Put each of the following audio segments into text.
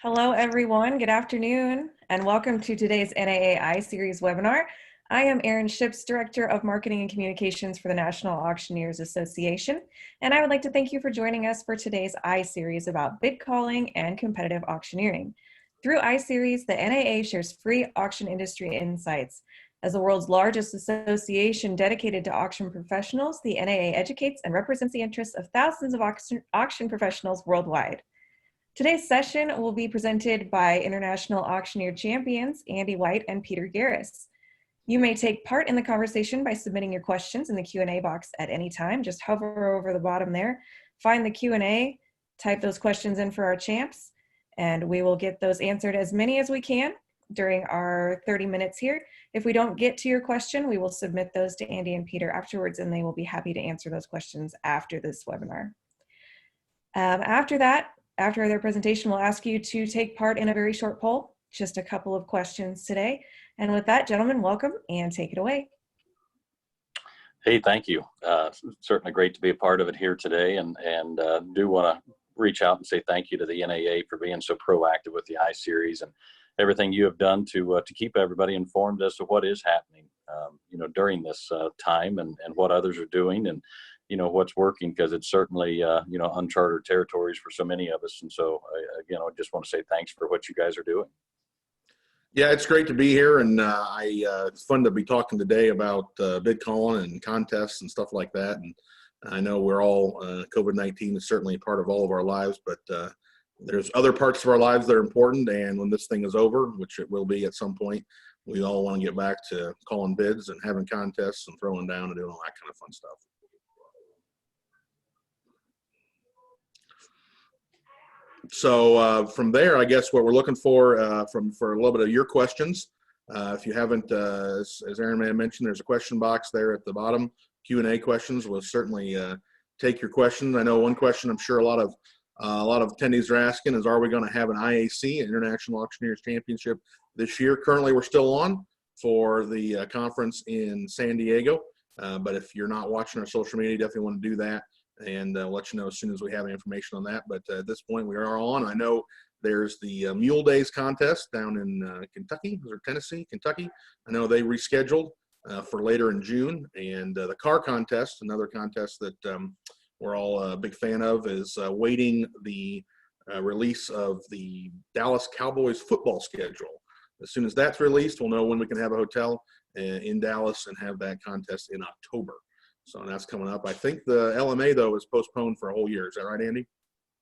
Hello, everyone. Good afternoon, and welcome to today's NAA iSeries webinar. I am Erin Ships, Director of Marketing and Communications for the National Auctioneers Association, and I would like to thank you for joining us for today's iSeries about bid calling and competitive auctioneering. Through iSeries, the NAA shares free auction industry insights. As the world's largest association dedicated to auction professionals, the NAA educates and represents the interests of thousands of auction professionals worldwide. Today's session will be presented by International Auctioneer Champions Andy White and Peter Gehres. You may take part in the conversation by submitting your questions in the Q&A box at any time. Just hover over the bottom there, find the Q&A, type those questions in for our champs, and we will get those answered as many as we can during our 30 minutes here. If we don't get to your question, we will submit those to Andy and Peter afterwards, and they will be happy to answer those questions after this webinar. After their presentation, we'll ask you to take part in a very short poll, just a couple of questions today. And with that, gentlemen, welcome and take it away. Hey, thank you. Certainly great to be a part of it here today, and do want to reach out and say thank you to the NAA for being so proactive with the iSeries and everything you have done to keep everybody informed as to what is happening, during this time and what others are doing and what's working, because it's certainly uncharted territories for so many of us. And so again, I just want to say thanks for what you guys are doing. Yeah, it's great to be here, and it's fun to be talking today about bid calling and contests and stuff like that. And I know we're all COVID-19 is certainly a part of all of our lives, but there's other parts of our lives that are important. And when this thing is over, which it will be at some point, we all want to get back to calling bids and having contests and throwing down and doing all that kind of fun stuff. So from there, I guess what we're looking for for a little bit of your questions. If you haven't, as Erin may have mentioned, there's a question box there at the bottom. Q&A questions. We'll certainly take your questions. I know one question I'm sure a lot of attendees are asking is, are we going to have an IAC, International Auctioneers Championship, this year? Currently, we're still on for the conference in San Diego. But if you're not watching our social media, definitely want to do that. And I'll let you know as soon as we have any information on that. But at this point, we are on. I know there's the Mule Days contest down in Kentucky, or Tennessee, Kentucky. I know they rescheduled for later in June. And the car contest, another contest that we're all a big fan of, is waiting the release of the Dallas Cowboys football schedule. As soon as that's released, we'll know when we can have a hotel in Dallas and have that contest in October. So that's coming up. I think the LMA, though, is postponed for a whole year. Is that right, Andy?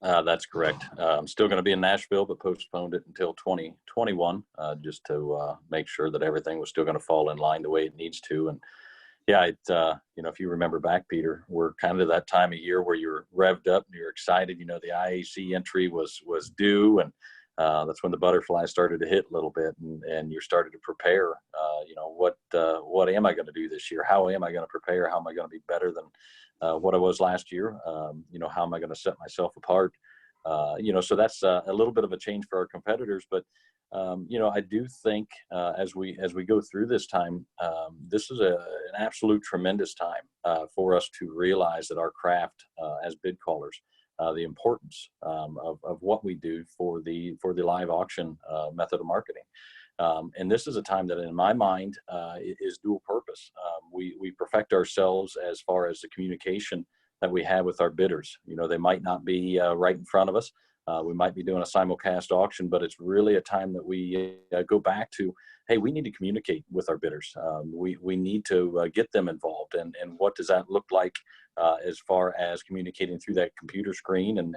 That's correct. I'm still going to be in Nashville, but postponed it until 2021, just to make sure that everything was still going to fall in line the way it needs to. And yeah, if you remember back, Peter, we're kind of that time of year where you're revved up and you're excited. The IAC entry was due, and that's when the butterflies started to hit a little bit, and you started to prepare. What am I going to do this year? How am I going to prepare? How am I going to be better than what I was last year? How am I going to set myself apart? So that's a little bit of a change for our competitors. But I do think as we go through this time, this is an absolute tremendous time for us to realize that our craft as bid callers, the importance of what we do for the live auction method of marketing. And this is a time that, in my mind, is dual purpose. We perfect ourselves as far as the communication that we have with our bidders. They might not be right in front of us. We might be doing a simulcast auction, but it's really a time that we go back to, hey, we need to communicate with our bidders. We need to get them involved. And what does that look like as far as communicating through that computer screen and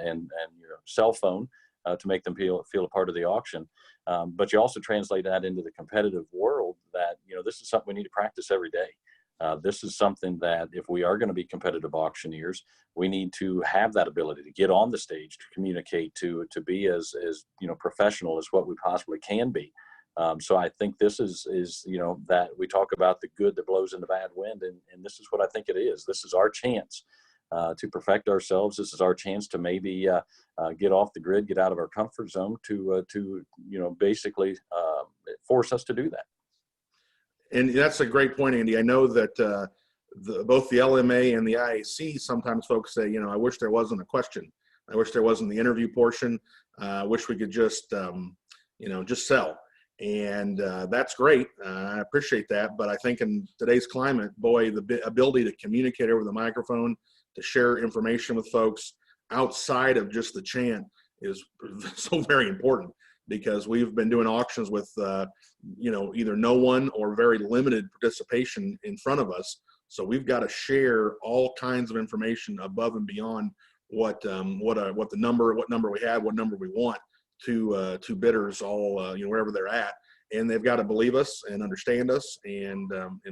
your cell phone to make them feel a part of the auction? But you also translate that into the competitive world that, this is something we need to practice every day. This is something that if we are going to be competitive auctioneers, we need to have that ability to get on the stage, to communicate, to be as professional as what we possibly can be. So I think this is that we talk about the good that blows in the bad wind, and this is what I think it is. This is our chance to perfect ourselves. This is our chance to maybe get off the grid, get out of our comfort zone, to basically force us to do that. And that's a great point, Andy. I know that both the LMA and the IAC, sometimes folks say, I wish there wasn't a question I wish there wasn't the interview portion. I wish we could just, just sell. And that's great. I appreciate that. But I think in today's climate, boy, the ability to communicate over the microphone, to share information with folks outside of just the chant is so very important, because we've been doing auctions with, either no one or very limited participation in front of us. So we've got to share all kinds of information above and beyond what number we have, what number we want to bidders, all wherever they're at, and they've got to believe us and understand us and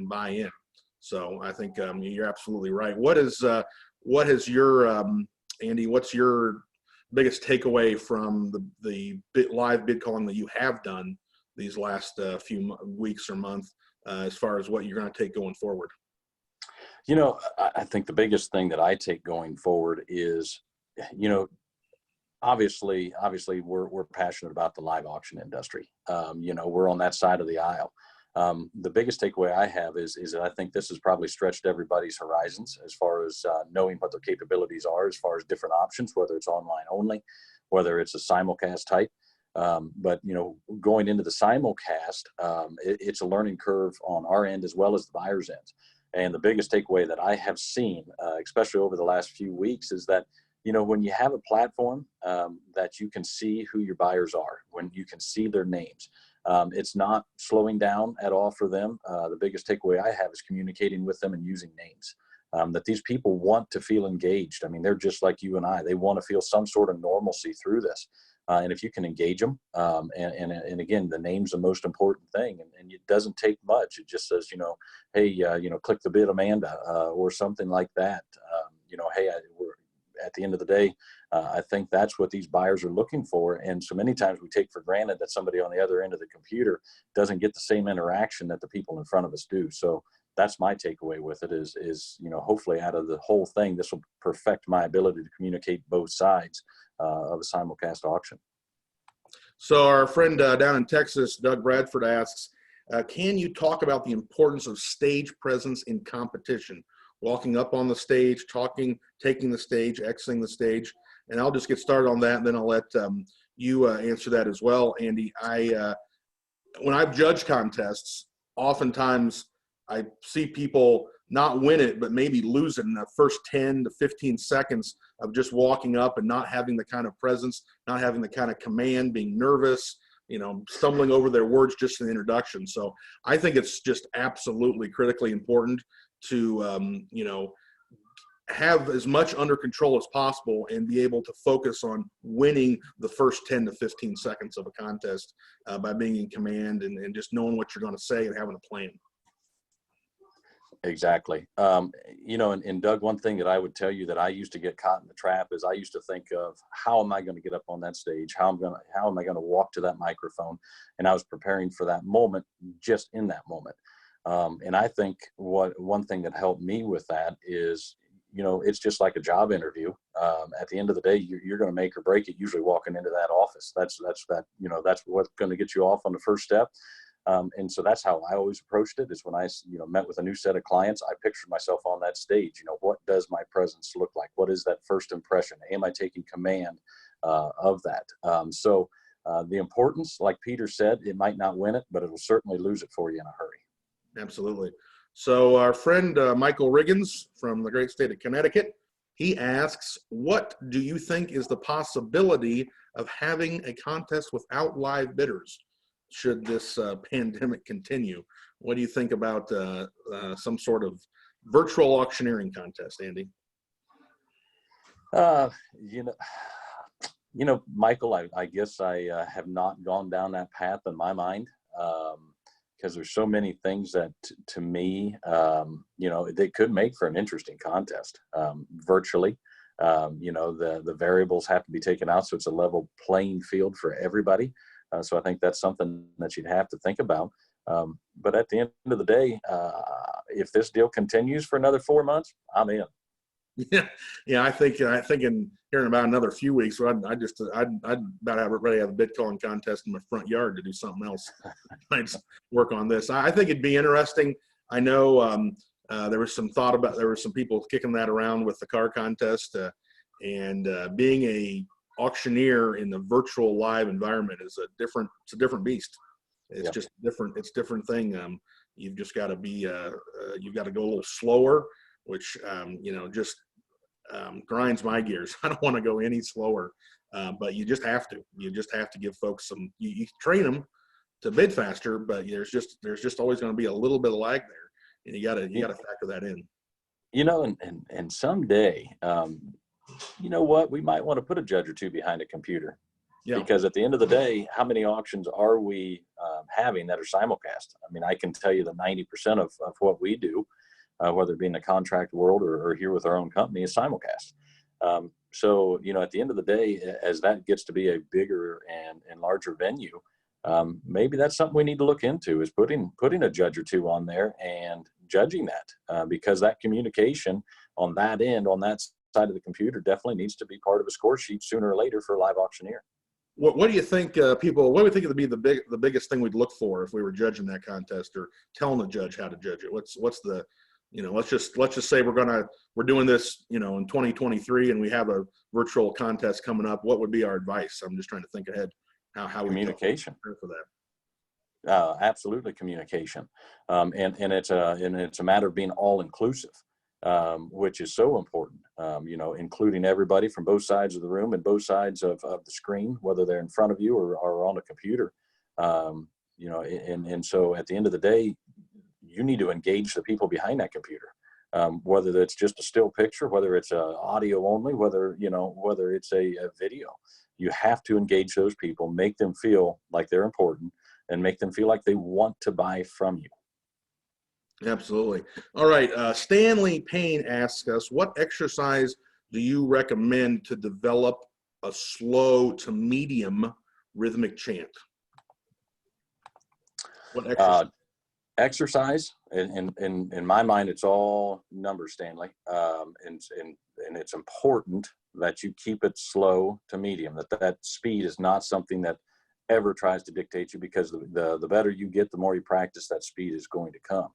buy in. So I think you're absolutely right. What is your Andy? What's your biggest takeaway from the live bid calling that you have done these last few weeks or month, as far as what you're going to take going forward? I think the biggest thing that I take going forward is, obviously we're passionate about the live auction industry. We're on that side of the aisle. The biggest takeaway I have is that I think this has probably stretched everybody's horizons as far as knowing what their capabilities are, as far as different options, whether it's online only, whether it's a simulcast type. But going into the simulcast, it's a learning curve on our end as well as the buyer's end. And the biggest takeaway that I have seen, especially over the last few weeks, is that when you have a platform that you can see who your buyers are, when you can see their names, it's not slowing down at all for them. The biggest takeaway I have is communicating with them and using names. That these people want to feel engaged. I mean, they're just like you and I. They want to feel some sort of normalcy through this. And if you can engage them, and again, the name's the most important thing, and it doesn't take much. It just says, hey, click the bid, Amanda, or something like that. Hey, we're at the end of the day, I think that's what these buyers are looking for. And so many times we take for granted that somebody on the other end of the computer doesn't get the same interaction that the people in front of us do. So that's my takeaway with it is hopefully out of the whole thing, this will perfect my ability to communicate both sides of a simulcast auction. So our friend down in Texas, Doug Bradford, asks, can you talk about the importance of stage presence in competition? Walking up on the stage, talking, taking the stage, exiting the stage. And I'll just get started on that, and then I'll let you answer that as well, Andy. When I've judged contests, oftentimes I see people not win it, but maybe lose it in the first 10 to 15 seconds of just walking up and not having the kind of presence, not having the kind of command, being nervous, stumbling over their words just in the introduction. So I think it's just absolutely critically important to, have as much under control as possible and be able to focus on winning the first 10 to 15 seconds of a contest by being in command and just knowing what you're going to say and having a plan. Exactly. And Doug, one thing that I would tell you that I used to get caught in the trap is I used to think of how am I going to get up on that stage? How am I going to walk to that microphone? And I was preparing for that moment, just in that moment. And I think one thing that helped me with that is, it's just like a job interview. At the end of the day, you're going to make or break it usually walking into that office. That's what's going to get you off on the first step. And so that's how I always approached it, is when I, met with a new set of clients, I pictured myself on that stage. What does my presence look like? What is that first impression? Am I taking command of that? So the importance, like Peter said, it might not win it, but it'll certainly lose it for you in a hurry. Absolutely. So our friend Michael Riggins from the great state of Connecticut, he asks, what do you think is the possibility of having a contest without live bidders should this pandemic continue? What do you think about some sort of virtual auctioneering contest, Andy? Michael, I guess I have not gone down that path in my mind. Because there's so many things that to me, they could make for an interesting contest virtually. The variables have to be taken out, so it's a level playing field for everybody. So I think that's something that you'd have to think about. But at the end of the day, if this deal continues for another 4 months, I'm in. Yeah. I think in here in about another few weeks, I'd about have ready to have a bid calling contest in my front yard to do something else. I'd work on this. I think it'd be interesting. I know there was some people kicking that around with the car contest. And being a auctioneer in the virtual live environment is it's a different beast. It's just different. It's a different thing. You've just got to be, you've got to go a little slower, which, just grinds my gears. I don't want to go any slower, but you just have to. You just have to give folks some. You train them to bid faster, but there's just always going to be a little bit of lag there, and you got to factor that in. And someday, you know what? We might want to put a judge or two behind a computer. Yeah. Because at the end of the day, how many auctions are we having that are simulcast? I mean, I can tell you that 90% of what we do, whether it be in the contract world or here with our own company, is simulcast. So, at the end of the day, as that gets to be a bigger and larger venue, maybe that's something we need to look into, is putting a judge or two on there and judging that, because that communication on that end, on that side of the computer, definitely needs to be part of a score sheet sooner or later for a live auctioneer. What do you think, what do you think would be the biggest thing we'd look for if we were judging that contest, or telling the judge how to judge it? What's the, let's just say we're doing this, in 2023, and we have a virtual contest coming up. What would be our advice? I'm just trying to think ahead how we communication for that. Absolutely, communication, and it's a matter of being all inclusive. Which is so important, including everybody from both sides of the room and both sides of the screen, whether they're in front of you or on a computer. And so at the end of the day, you need to engage the people behind that computer, whether that's just a still picture, whether it's audio only, whether it's a video. You have to engage those people, make them feel like they're important, and make them feel like they want to buy from you. Absolutely. All right. Stanley Payne asks us, what exercise do you recommend to develop a slow to medium rhythmic chant? What exercise? In my mind, it's all numbers, Stanley. And it's important that you keep it slow to medium, that speed is not something that ever tries to dictate you, because the better you get, the more you practice, that speed is going to come.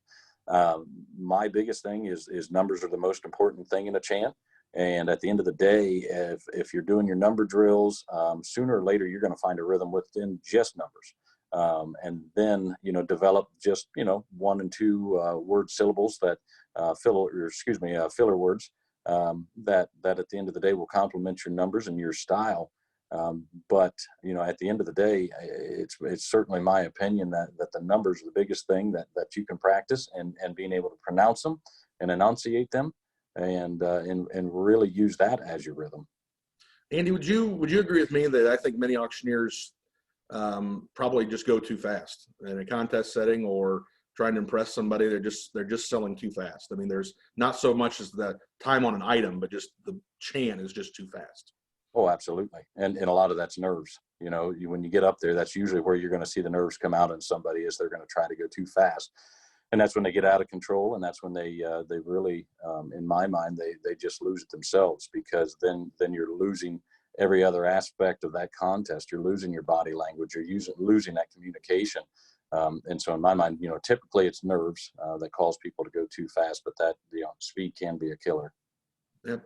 My biggest thing is numbers are the most important thing in a chant. And at the end of the day, if you're doing your number drills, sooner or later, you're going to find a rhythm within just numbers. And then, develop just, 1 and 2 word syllables that filler words that at the end of the day will complement your numbers and your style. But at the end of the day, it's certainly my opinion that the numbers are the biggest thing that you can practice, and being able to pronounce them and enunciate them, and really use that as your rhythm. Andy, would you agree with me that I think many auctioneers probably just go too fast in a contest setting, or trying to impress somebody? They're just selling too fast. I mean, there's not so much as the time on an item, but just the chant is just too fast. Oh, absolutely. And a lot of that's nerves. When you get up there, that's usually where you're going to see the nerves come out in somebody, is they're going to try to go too fast. And that's when they get out of control. And that's when they really, in my mind, they just lose it themselves, because then you're losing every other aspect of that contest. You're losing your body language. You're losing that communication. And so in my mind, typically it's nerves that cause people to go too fast, but that, speed can be a killer. Yep.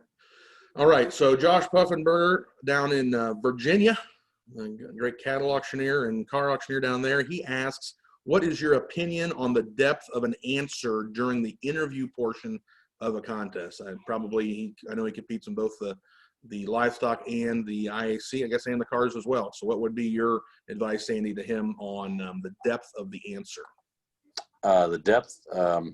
All right, so Josh Puffenberger down in Virginia, a great cattle auctioneer and car auctioneer down there. He asks, what is your opinion on the depth of an answer during the interview portion of a contest? I know he competes in both the livestock and the IAC, I guess, and the cars as well. So what would be your advice, Andy, to him on the depth of the answer? The depth,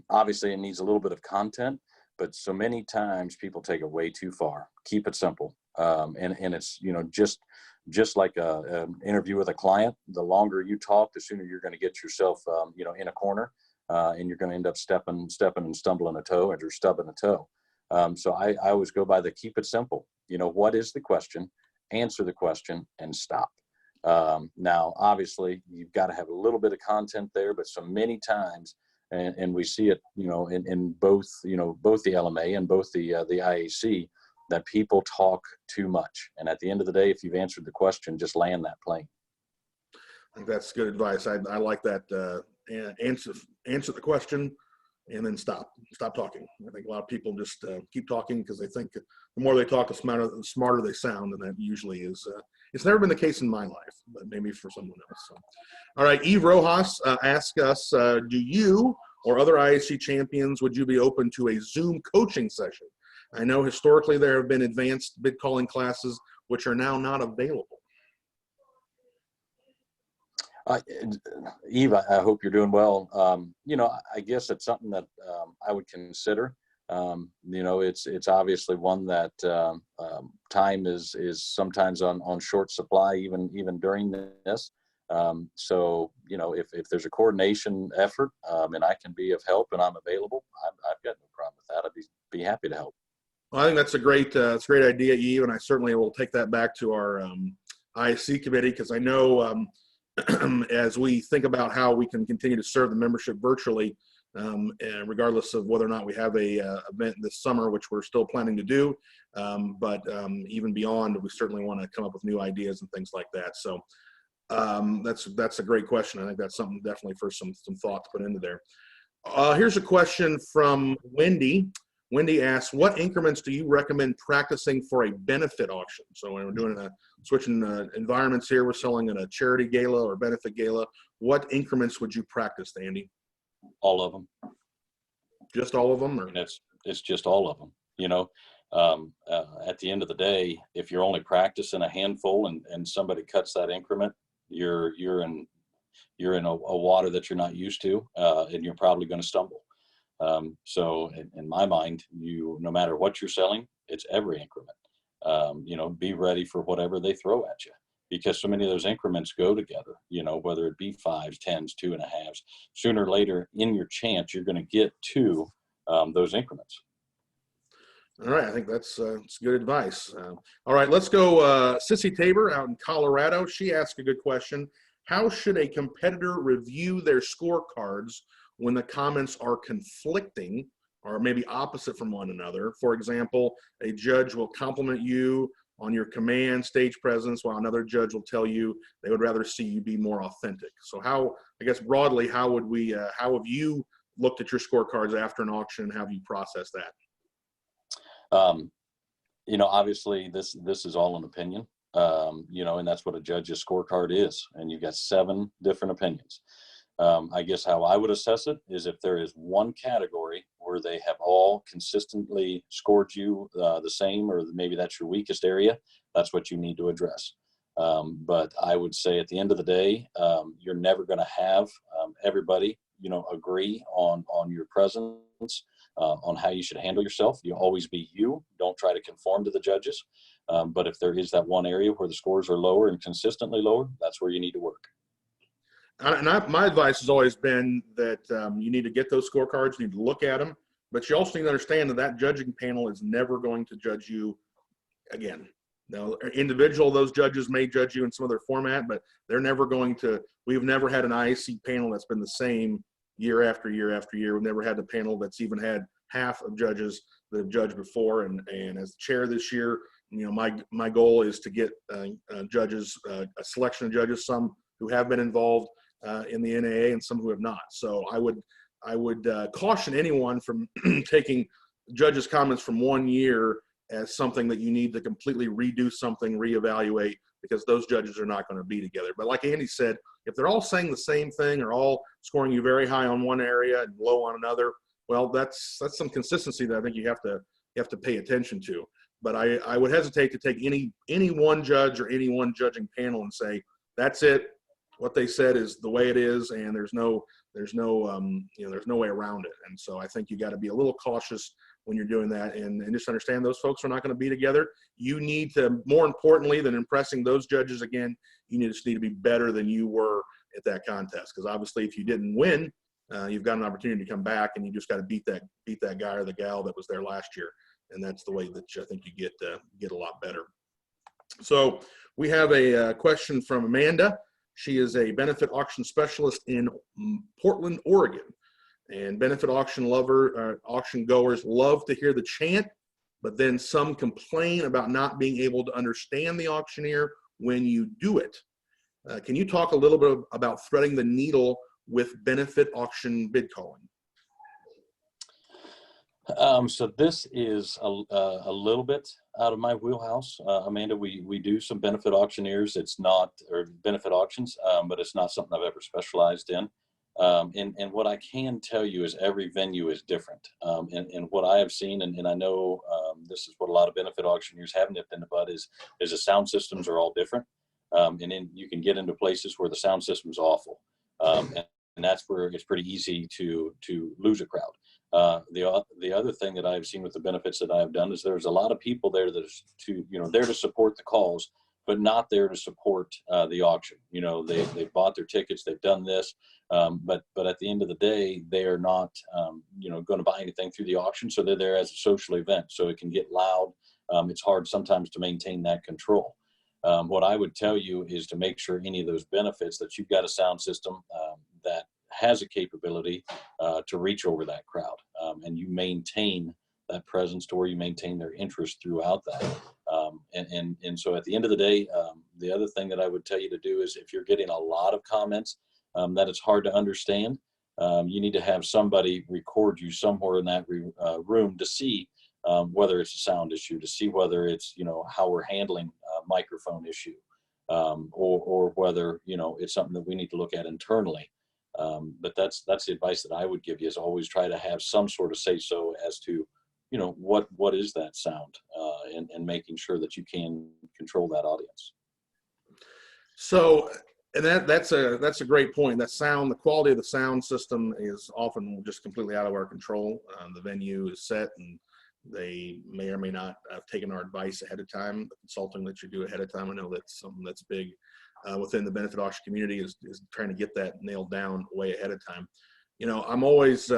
obviously it needs a little bit of content, but so many times people take it way too far. Keep it simple. And it's, just like an interview with a client, the longer you talk, the sooner you're going to get yourself, in a corner, and you're going to end up stepping and stumbling a toe, or stubbing a toe. So I always go by the keep it simple. What is the question? Answer the question and stop. Now, obviously, you've got to have a little bit of content there, but so many times, and we see it, in both the LMA and both the IAC, that people talk too much. And at the end of the day, if you've answered the question, just land that plane. I think that's good advice. I like that. Answer the question and then stop talking. I think a lot of people just keep talking because they think the more they talk, the smarter they sound, and that usually is, it's never been the case in my life, but maybe for someone else. So. All right, Eve Rojas asked us, do you or other IAC champions, would you be open to a Zoom coaching session? I know historically there have been advanced bid calling classes which are now not available. Eve, I hope you're doing well. You know, I guess it's something that I would consider. You know, it's obviously one that time is sometimes on short supply, even during this. So, you know, if there's a coordination effort and I can be of help and I'm available, I've got no problem with that. I'd be happy to help. Well, I think that's a great idea, Eve, and I certainly will take that back to our ISC committee, because I know as we think about how we can continue to serve the membership virtually, and regardless of whether or not we have a event this summer, which we're still planning to do, but even beyond, we certainly want to come up with new ideas and things like that. So that's a great question. I think that's something definitely for some thought to put into there. Here's a question from Wendy. Wendy asks, what increments do you recommend practicing for a benefit auction? So when we're doing switching environments here, we're selling at a charity gala or benefit gala. What increments would you practice, Andy? All of them. Just all of them? Or? And it's just all of them. You know, at the end of the day, if you're only practicing a handful and somebody cuts that increment, you're in a water that you're not used to, and you're probably going to stumble. So in my mind, no matter what you're selling, it's every increment. You know, be ready for whatever they throw at you, because so many of those increments go together, you know, whether it be 5s, 10s, 2.5s, sooner or later in your chant, you're going to get to those increments. All right. I think that's good advice. All right, let's go. Sissy Tabor out in Colorado. She asked a good question. How should a competitor review their scorecards when the comments are conflicting or maybe opposite from one another? For example, a judge will compliment you on your command stage presence, while another judge will tell you they would rather see you be more authentic. So how, I guess broadly, how have you looked at your scorecards after an auction, and how have you processed that? You know, obviously this is all an opinion, you know, and that's what a judge's scorecard is. And you've got 7 different opinions. I guess how I would assess it is if there is one category where they have all consistently scored you the same, or maybe that's your weakest area, that's what you need to address. But I would say at the end of the day, you're never going to have everybody, you know, agree on your presence, on how you should handle yourself. You always be you. Don't try to conform to the judges. But if there is that one area where the scores are lower and consistently lower, that's where you need to work. And my advice has always been that you need to get those scorecards, you need to look at them, but you also need to understand that that judging panel is never going to judge you again. Now, individual, those judges may judge you in some other format, but they're never going to. We've never had an IAC panel that's been the same year after year after year. We've never had a panel that's even had half of judges that have judged before. And as the chair this year, you know, my goal is to get judges, a selection of judges, some who have been involved in the NAA and some who have not. So I would caution anyone from taking judges' comments from one year as something that you need to completely redo something, reevaluate, because those judges are not going to be together. But like Andy said, if they're all saying the same thing or all scoring you very high on one area and low on another, well, that's some consistency that I think you have to pay attention to. But I would hesitate to take any one judge or any one judging panel and say that's it. What they said is the way it is, and there's no way around it. And so I think you got to be a little cautious when you're doing that, and just understand those folks are not going to be together. You need to, more importantly than impressing those judges again, you just need to be better than you were at that contest. Because obviously, if you didn't win, you've got an opportunity to come back, and you just got to beat that guy or the gal that was there last year. And that's the way that I think you get a lot better. So we have a question from Amanda. She is a benefit auction specialist in Portland, Oregon. And benefit auction goers love to hear the chant, but then some complain about not being able to understand the auctioneer when you do it. Can you talk a little bit about threading the needle with benefit auction bid calling? So this is a little bit out of my wheelhouse, Amanda. We do some benefit auctioneers. It's not, or benefit auctions, but it's not something I've ever specialized in. And what I can tell you is every venue is different. And what I have seen, and I know this is what a lot of benefit auctioneers have nipped in the bud, is the sound systems are all different. And then you can get into places where the sound system is awful. And that's where it's pretty easy to lose a crowd. The other thing that I've seen with the benefits that I've done is there's a lot of people there that's there to support the calls, but not there to support the auction. They bought their tickets, they've done this, but at the end of the day, they are not going to buy anything through the auction. So they're there as a social event. So it can get loud. It's hard sometimes to maintain that control. What I would tell you is to make sure any of those benefits that you've got a sound system that has a capability to reach over that crowd, and you maintain that presence to where you maintain their interest throughout that. And so at the end of the day, the other thing that I would tell you to do is if you're getting a lot of comments that it's hard to understand, you need to have somebody record you somewhere in that room to see whether it's a sound issue, to see whether it's, how we're handling a microphone issue, or whether, it's something that we need to look at internally. But that's the advice that I would give you, is always try to have some sort of say so as to, what is that sound, and making sure that you can control that audience. So, and that's a great point. That sound, the quality of the sound system is often just completely out of our control. The venue is set, and they may or may not have taken our advice ahead of time. The consulting that you do ahead of time, I know that's something that's big within the benefit auction community, is trying to get that nailed down way ahead of time. I'm always,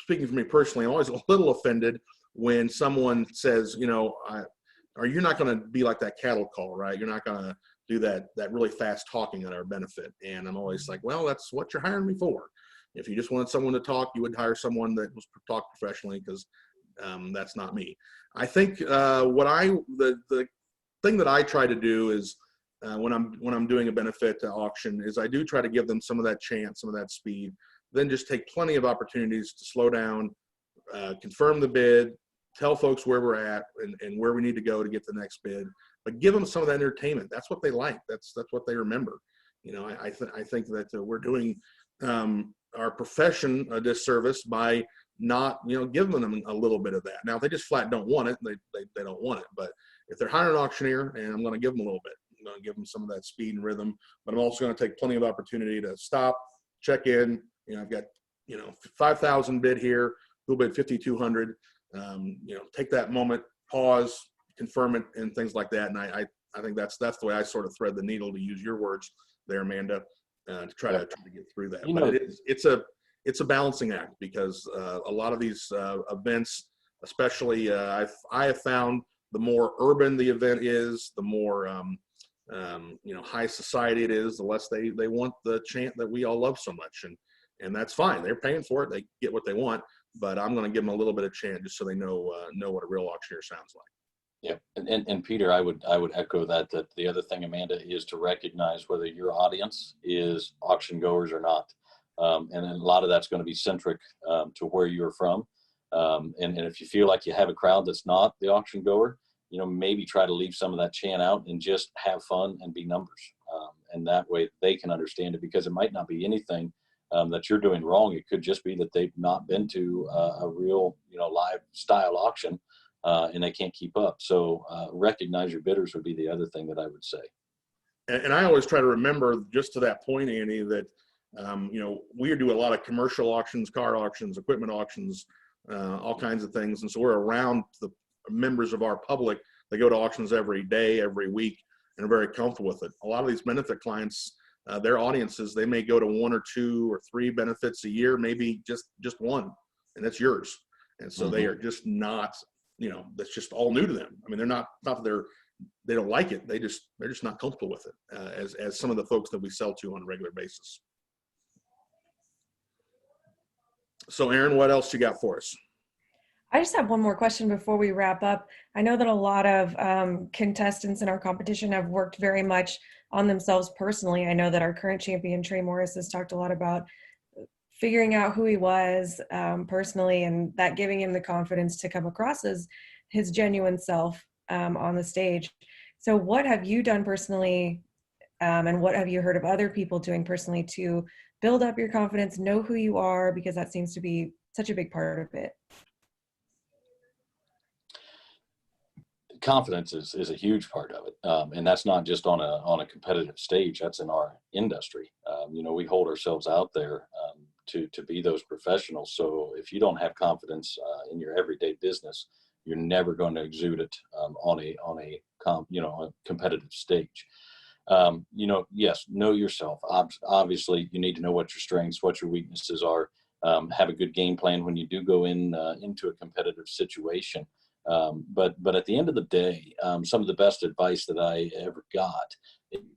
speaking for me personally, I'm always a little offended when someone says, are you not going to be like that cattle call, right? You're not going to do that really fast talking at our benefit. And I'm always like, well, that's what you're hiring me for. If you just wanted someone to talk, you would hire someone that was talk professionally, because that's not me. I think the thing that I try to do is when I'm doing a benefit auction is I do try to give them some of that chant, some of that speed, then just take plenty of opportunities to slow down, confirm the bid, tell folks where we're at and where we need to go to get the next bid, but give them some of that entertainment. That's what they like. That's what they remember. I think that we're doing our profession a disservice by not, giving them a little bit of that. Now, if they just flat don't want it, they don't want it. But if they're hiring an auctioneer, and I'm going to give them a little bit, I'm going to give them some of that speed and rhythm, but I'm also going to take plenty of opportunity to stop, check in. I've got, 5,000 bid here, who bid 5,200. Take that moment, pause, confirm it, and things like that. And I think that's the way I sort of thread the needle, to use your words there, Amanda, to try to get through that. But it's a balancing act, because a lot of these events, especially I have found, the more urban the event is, the more high society it is, the less they want the chant that we all love so much, and that's fine. They're paying for it. They get what they want, but I'm going to give them a little bit of chant just so they know what a real auctioneer sounds like. Yeah, and Peter, I would echo that the other thing, Amanda, is to recognize whether your audience is auction goers or not, and then a lot of that's going to be centric to where you're from, and if you feel like you have a crowd that's not the auction goer, maybe try to leave some of that chant out and just have fun and be numbers, and that way they can understand it, because it might not be anything that you're doing wrong. It could just be that they've not been to a real live style auction. And they can't keep up. So recognize your bidders would be the other thing that I would say. And I always try to remember, just to that point, Andy, that we do a lot of commercial auctions, car auctions, equipment auctions, all kinds of things, and so we're around the members of our public. They go to auctions every day, every week, and are very comfortable with it. A lot of these benefit clients, their audiences, they may go to 1 or 2 or 3 benefits a year, maybe just one, and that's yours. And so they are just not. That's just all new to them. I mean, they're not that they don't like it. They're just not comfortable with it, as some of the folks that we sell to on a regular basis. So, Aaron, what else you got for us? I just have one more question before we wrap up. I know that a lot of contestants in our competition have worked very much on themselves personally. I know that our current champion, Trey Morris, has talked a lot about figuring out who he was personally, and that giving him the confidence to come across as his genuine self on the stage. So what have you done personally, and what have you heard of other people doing personally to build up your confidence, know who you are, because that seems to be such a big part of it? Confidence is a huge part of it, and that's not just on a competitive stage. That's in our industry. We hold ourselves out there to be those professionals. So if you don't have confidence in your everyday business, you're never going to exude it on a competitive stage. Yes, know yourself. Obviously, you need to know what your strengths, what your weaknesses are. Have a good game plan when you do go into a competitive situation. But at the end of the day, some of the best advice that I ever got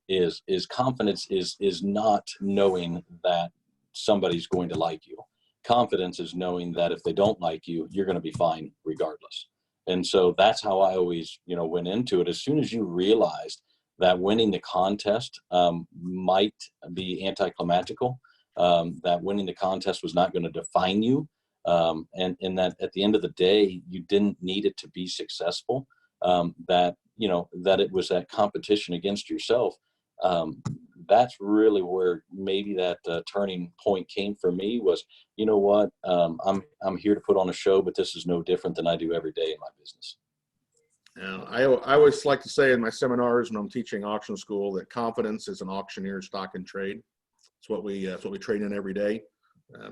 is confidence is not knowing that somebody's going to like you. Confidence is knowing that if they don't like you, you're going to be fine regardless. And so that's how I always, went into it. As soon as you realized that winning the contest might be anticlimactical, that winning the contest was not going to define you, and that at the end of the day, you didn't need it to be successful, that it was that competition against yourself. That's really where maybe that turning point came for me was, you know what, I'm here to put on a show, but this is no different than I do every day in my business. Now, I always like to say in my seminars when I'm teaching auction school that confidence is an auctioneer's stock and trade. It's what we trade in every day.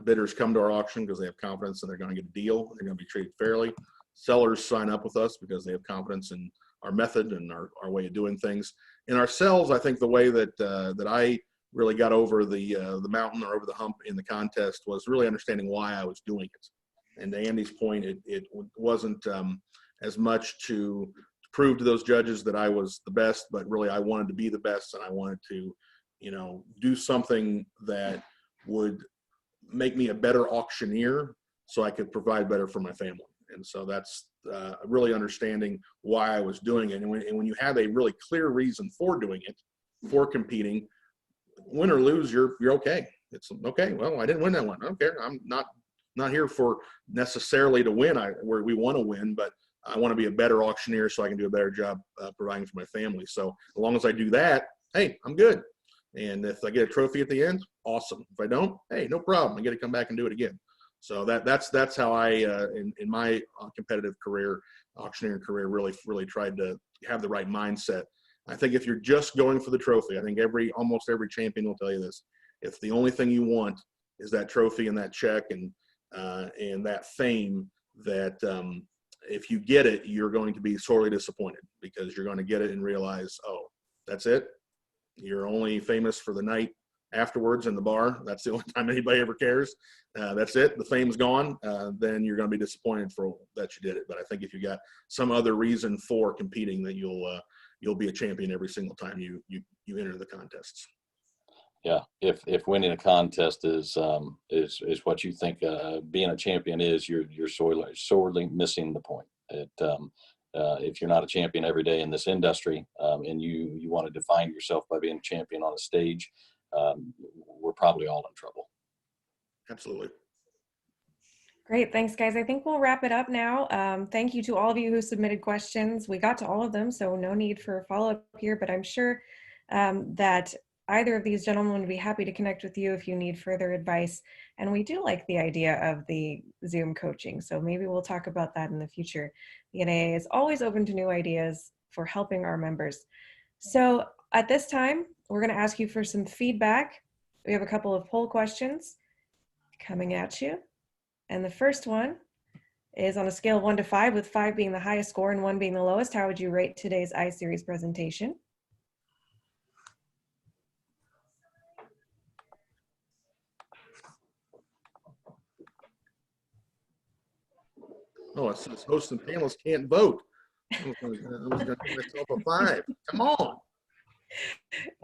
Bidders come to our auction because they have confidence that they're going to get a deal. They're going to be treated fairly. Sellers sign up with us because they have confidence in our method and our way of doing things. In ourselves, I think the way that I really got over the mountain or over the hump in the contest was really understanding why I was doing it. And to Andy's point, it wasn't as much to prove to those judges that I was the best, but really I wanted to be the best, and I wanted to, do something that would make me a better auctioneer so I could provide better for my family. And so that's really understanding why I was doing it. And when you have a really clear reason for doing it, for competing, win or lose, you're okay. It's okay. Well, I didn't win that one. I don't care. I'm not here for necessarily to win. Where we want to win, but I want to be a better auctioneer so I can do a better job providing for my family. So as long as I do that, hey, I'm good. And if I get a trophy at the end, awesome. If I don't, hey, no problem. I get to come back and do it again. So that's how I, in my competitive career, auctioneering career, really tried to have the right mindset. I think if you're just going for the trophy, I think almost every champion will tell you this. If the only thing you want is that trophy and that check and that fame, that if you get it, you're going to be sorely disappointed, because you're going to get it and realize, oh, that's it. You're only famous for the night afterwards in the bar. That's the only time anybody ever cares. That's it. The fame's gone. Then you're going to be disappointed that you did it. But I think if you got some other reason for competing, that you'll be a champion every single time you enter the contests. Yeah, if winning a contest is what you think being a champion is, you're sorely missing the point. If you're not a champion every day in this industry, and you want to define yourself by being a champion on a stage, we're probably all in trouble. Absolutely. Great. Thanks, guys. I think we'll wrap it up now. Thank you to all of you who submitted questions. We got to all of them, so no need for a follow-up here, but I'm sure that either of these gentlemen would be happy to connect with you if you need further advice. And we do like the idea of the Zoom coaching, so maybe we'll talk about that in the future. The NAA is always open to new ideas for helping our members. So at this time, we're going to ask you for some feedback. We have a couple of poll questions coming at you. And the first one is on a scale of 1 to 5, with 5 being the highest score and 1 being the lowest. How would you rate today's iSeries presentation? Oh, it says hosts and panelists can't vote. I was going to give myself a 5. Come on.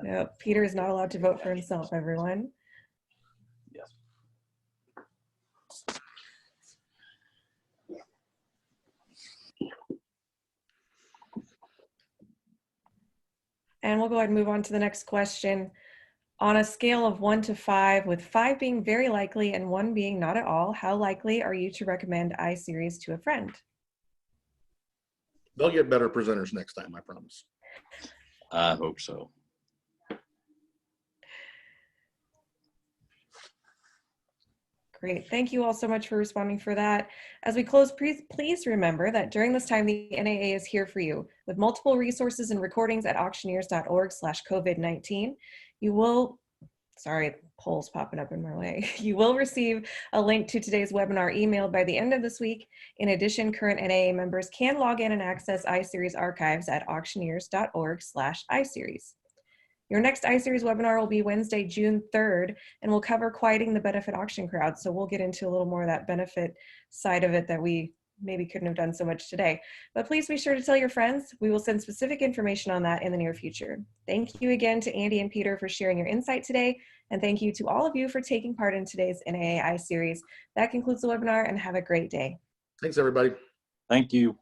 No, Peter is not allowed to vote for himself, everyone. Yes. And we'll go ahead and move on to the next question. On a scale of 1 to 5, with 5 being very likely and 1 being not at all, how likely are you to recommend iSeries to a friend? They'll get better presenters next time, I promise. I hope so. Great. Thank you all so much for responding for that. As we close, please remember that during this time, the NAA is here for you with multiple resources and recordings at auctioneers.org/COVID-19. You will, sorry, polls popping up in my way. You will receive a link to today's webinar emailed by the end of this week. In addition, current NAA members can log in and access iSeries archives at auctioneers.org/iSeries. Your next iSeries webinar will be Wednesday, June 3rd, and we'll cover quieting the benefit auction crowd. So we'll get into a little more of that benefit side of it that we maybe couldn't have done so much today. But please be sure to tell your friends. We will send specific information on that in the near future. Thank you again to Andy and Peter for sharing your insight today. And thank you to all of you for taking part in today's NAA iSeries. That concludes the webinar, and have a great day. Thanks, everybody. Thank you.